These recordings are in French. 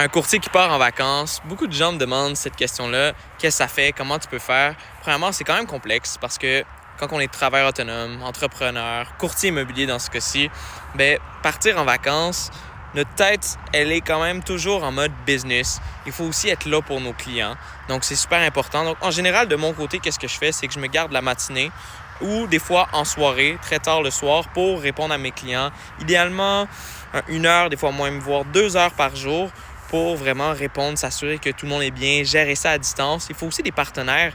Un courtier qui part en vacances, beaucoup de gens me demandent cette question-là. Qu'est-ce que ça fait? Comment tu peux faire? Premièrement, c'est quand même complexe parce que quand on est travailleur autonome, entrepreneur, courtier immobilier dans ce cas-ci, partir en vacances, notre tête, elle est quand même toujours en mode business. Il faut aussi être là pour nos clients. Donc, c'est super important. Donc, en général, de mon côté, qu'est-ce que je fais? C'est que je me garde la matinée ou des fois en soirée, très tard le soir, pour répondre à mes clients. Idéalement, 1 heure, des fois moins, voire 2 heures par jour pour vraiment répondre, s'assurer que tout le monde est bien, gérer ça à distance. Il faut aussi des partenaires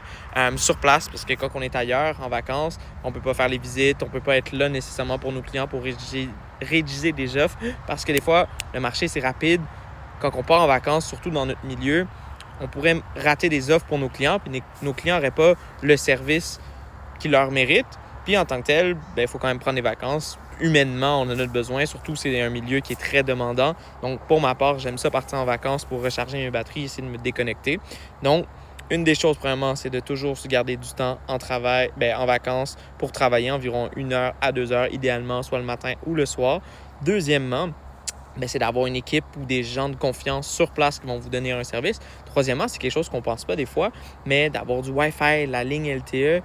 sur place parce que quand on est ailleurs, en vacances, on ne peut pas faire les visites, on ne peut pas être là nécessairement pour nos clients pour rédiger des offres parce que des fois, le marché, c'est rapide. Quand on part en vacances, surtout dans notre milieu, on pourrait rater des offres pour nos clients puis nos clients n'auraient pas le service qu'ils leur méritent. Puis en tant que tel, il faut quand même prendre des vacances. Humainement, on en a besoin, surtout c'est un milieu qui est très demandant. Donc, pour ma part, j'aime ça partir en vacances pour recharger mes batteries, essayer de me déconnecter. Donc, une des choses, premièrement, c'est de toujours se garder du temps en vacances pour travailler environ 1 heure à 2 heures, idéalement, soit le matin ou le soir. Deuxièmement, c'est d'avoir une équipe ou des gens de confiance sur place qui vont vous donner un service. Troisièmement, c'est quelque chose qu'on ne pense pas des fois, mais d'avoir du Wi-Fi, la ligne LTE.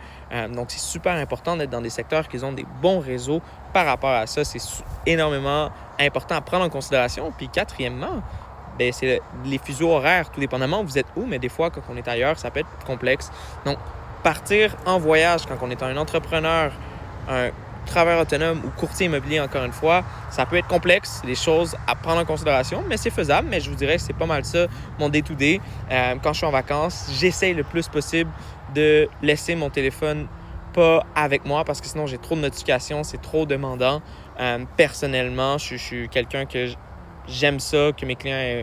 Donc, c'est super important d'être dans des secteurs qui ont des bons réseaux par rapport à ça. C'est énormément important à prendre en considération. Puis quatrièmement, c'est les fuseaux horaires. Tout dépendamment où vous êtes où, mais des fois, quand on est ailleurs, ça peut être complexe. Donc, partir en voyage quand on est un entrepreneur, un travailleur autonome ou courtier immobilier, encore une fois, ça peut être complexe, c'est des choses à prendre en considération, mais c'est faisable. Mais je vous dirais que c'est pas mal ça, mon day-to-day. Quand je suis en vacances, j'essaye le plus possible de laisser mon téléphone pas avec moi parce que sinon, j'ai trop de notifications, c'est trop demandant. Personnellement, je suis quelqu'un que j'aime ça, que mes clients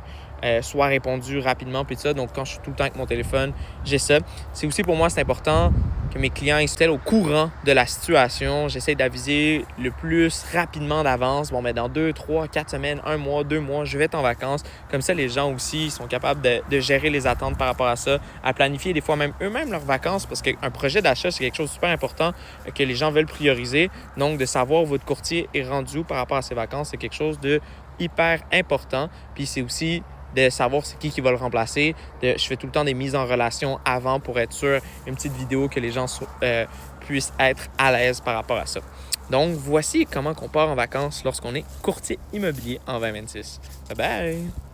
soient répondus rapidement, puis ça. Donc, quand je suis tout le temps avec mon téléphone, j'ai ça. C'est aussi pour moi, c'est important que mes clients soient au courant de la situation. J'essaie d'aviser le plus rapidement d'avance. Dans 2, 3, 4 semaines, 1 mois, 2 mois, je vais être en vacances. Comme ça, les gens aussi sont capables de gérer les attentes par rapport à ça, à planifier des fois même eux-mêmes leurs vacances parce qu'un projet d'achat, c'est quelque chose de super important que les gens veulent prioriser. Donc, de savoir où votre courtier est rendu par rapport à ses vacances, c'est quelque chose de hyper important. Puis c'est aussi de savoir c'est qui va le remplacer. Je fais tout le temps des mises en relation avant pour être sûr, une petite vidéo que les gens puissent être à l'aise par rapport à ça. Donc, voici comment on part en vacances lorsqu'on est courtier immobilier en 2026. Bye bye!